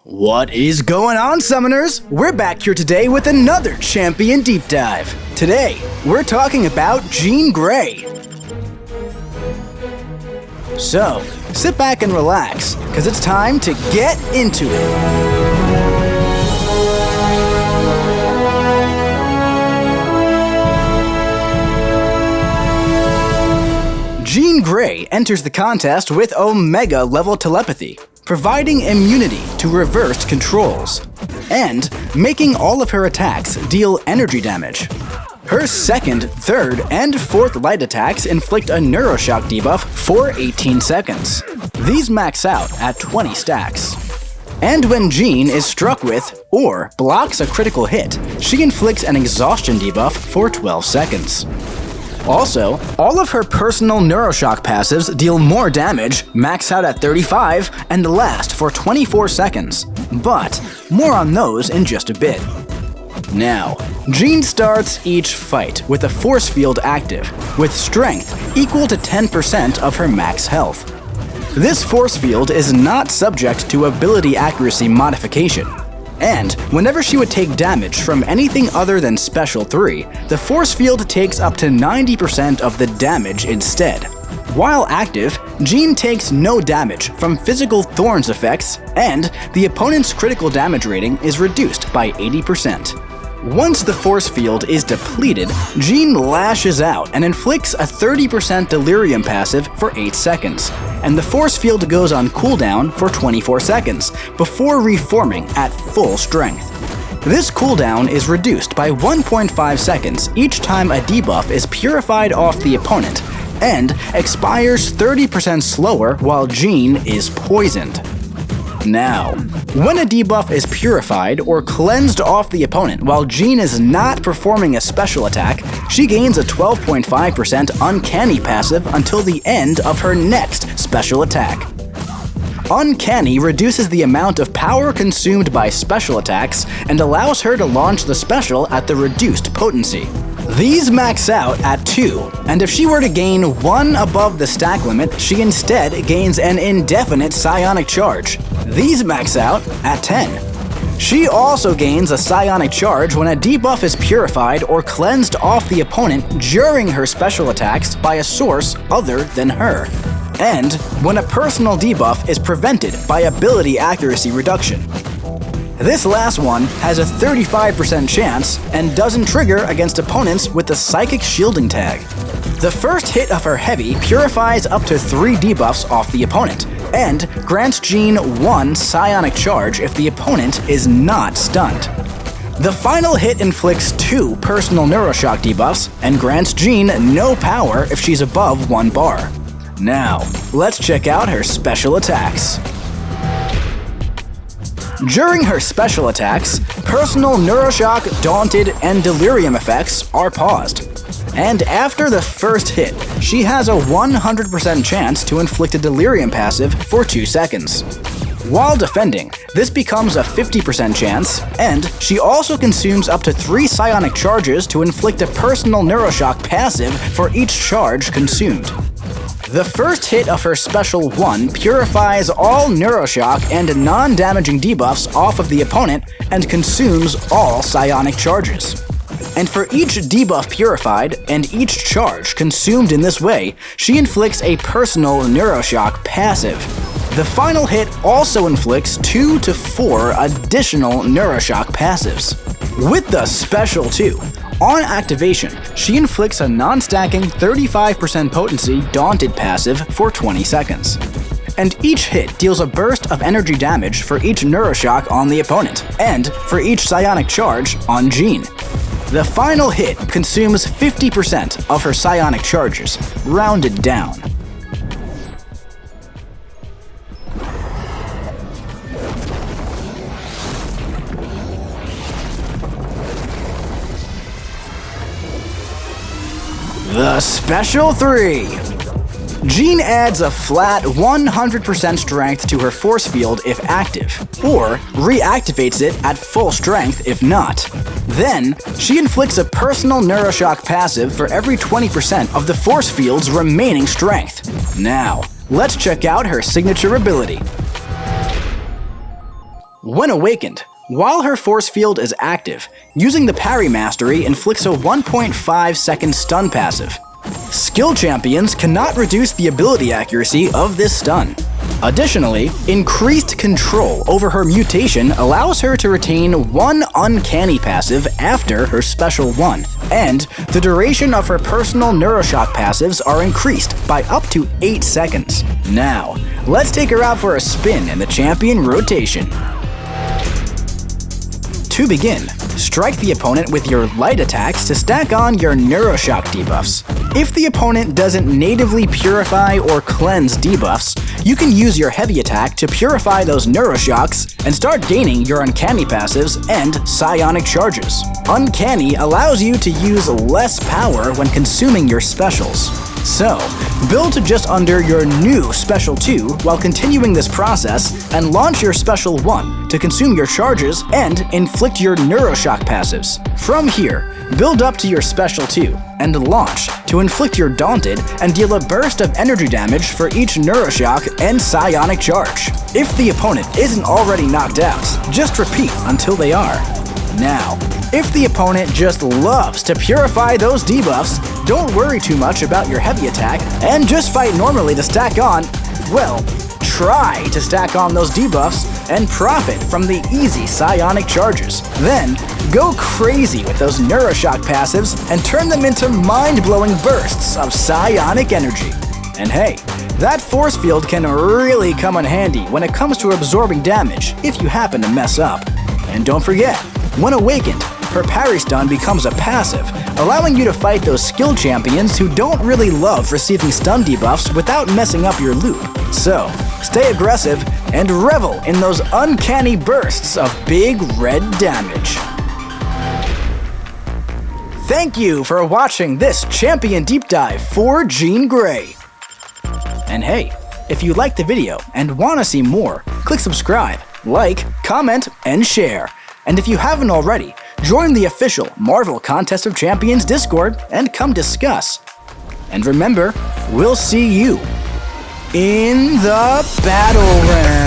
What is going on, Summoners? We're back here today with another Champion Deep Dive. Today, we're talking about Jean Grey. So, sit back and relax, because it's time to get into it. Jean Grey enters the contest with Omega level telepathy, providing immunity to reversed controls, and making all of her attacks deal energy damage. Her second, third, and fourth light attacks inflict a Neuroshock debuff for 18 seconds. These max out at 20 stacks. And when Jean is struck with, or blocks a critical hit, she inflicts an exhaustion debuff for 12 seconds. Also, all of her personal Neuroshock passives deal more damage, max out at 35, and last for 24 seconds. But more on those in just a bit. Now, Jean starts each fight with a force field active, with strength equal to 10% of her max health. This force field is not subject to ability accuracy modification. And whenever she would take damage from anything other than Special 3, the force field takes up to 90% of the damage instead. While active, Jean takes no damage from physical Thorns effects, and the opponent's critical damage rating is reduced by 80%. Once the force field is depleted, Jean lashes out and inflicts a 30% delirium passive for 8 seconds, and the force field goes on cooldown for 24 seconds, before reforming at full strength. This cooldown is reduced by 1.5 seconds each time a debuff is purified off the opponent, and expires 30% slower while Jean is poisoned. Now, when a debuff is purified or cleansed off the opponent while Jean is not performing a special attack, she gains a 12.5% Uncanny passive until the end of her next special attack. Uncanny reduces the amount of power consumed by special attacks and allows her to launch the special at the reduced potency. These max out at 2, and if she were to gain 1 above the stack limit, she instead gains an indefinite psionic charge. These max out at 10. She also gains a psionic charge when a debuff is purified or cleansed off the opponent during her special attacks by a source other than her, and when a personal debuff is prevented by ability accuracy reduction. This last one has a 35% chance and doesn't trigger against opponents with the Psychic Shielding tag. The first hit of her heavy purifies up to 3 debuffs off the opponent, and grants Jean 1 psionic charge if the opponent is not stunned. The final hit inflicts 2 personal Neuroshock debuffs and grants Jean no power if she's above 1 bar. Now, let's check out her special attacks. During her special attacks, personal Neuroshock, Daunted, and Delirium effects are paused. And after the first hit, she has a 100% chance to inflict a Delirium passive for 2 seconds. While defending, this becomes a 50% chance, and she also consumes up to 3 psionic charges to inflict a personal Neuroshock passive for each charge consumed. The first hit of her Special 1 purifies all Neuroshock and non-damaging debuffs off of the opponent and consumes all psionic charges. And for each debuff purified and each charge consumed in this way, she inflicts a personal Neuroshock passive. The final hit also inflicts 2 to 4 additional Neuroshock passives. With the Special 2, on activation, she inflicts a non-stacking 35% potency Daunted passive for 20 seconds. And each hit deals a burst of energy damage for each Neuroshock on the opponent, and for each psionic charge on Jean. The final hit consumes 50% of her psionic charges, rounded down. The Special 3. Jean adds a flat 100% strength to her force field if active, or reactivates it at full strength if not. Then, she inflicts a personal Neuroshock passive for every 20% of the force field's remaining strength. Now, let's check out her signature ability. When awakened, while her force field is active, using the parry mastery inflicts a 1.5 second stun passive. Skill champions cannot reduce the ability accuracy of this stun. Additionally, increased control over her mutation allows her to retain one uncanny passive after her special 1, and the duration of her personal Neuroshock passives are increased by up to 8 seconds. Now, let's take her out for a spin in the champion rotation. To begin, strike the opponent with your light attacks to stack on your Neuroshock debuffs. If the opponent doesn't natively purify or cleanse debuffs, you can use your heavy attack to purify those Neuroshocks and start gaining your Uncanny passives and Psionic charges. Uncanny allows you to use less power when consuming your specials. So, build to just under your new Special 2 while continuing this process, and launch your Special 1 to consume your charges and inflict your Neuroshock passives. From here, build up to your Special 2 and launch to inflict your Daunted and deal a burst of energy damage for each Neuroshock and Psionic charge. If the opponent isn't already knocked out, just repeat until they are. Now, if the opponent just loves to purify those debuffs, don't worry too much about your heavy attack and just fight normally to stack on, well, try to stack on those debuffs and profit from the easy Psionic charges. Then, go crazy with those Neuroshock passives and turn them into mind-blowing bursts of Psionic energy. And hey, that force field can really come in handy when it comes to absorbing damage if you happen to mess up. And don't forget, when awakened, her parry stun becomes a passive, allowing you to fight those skill champions who don't really love receiving stun debuffs without messing up your loop. So, stay aggressive and revel in those uncanny bursts of big red damage. Thank you for watching this Champion Deep Dive for Jean Grey. And hey, if you liked the video and want to see more, click subscribe, like, comment, and share. And if you haven't already, join the official Marvel Contest of Champions Discord and come discuss. And remember, we'll see you in the battle round.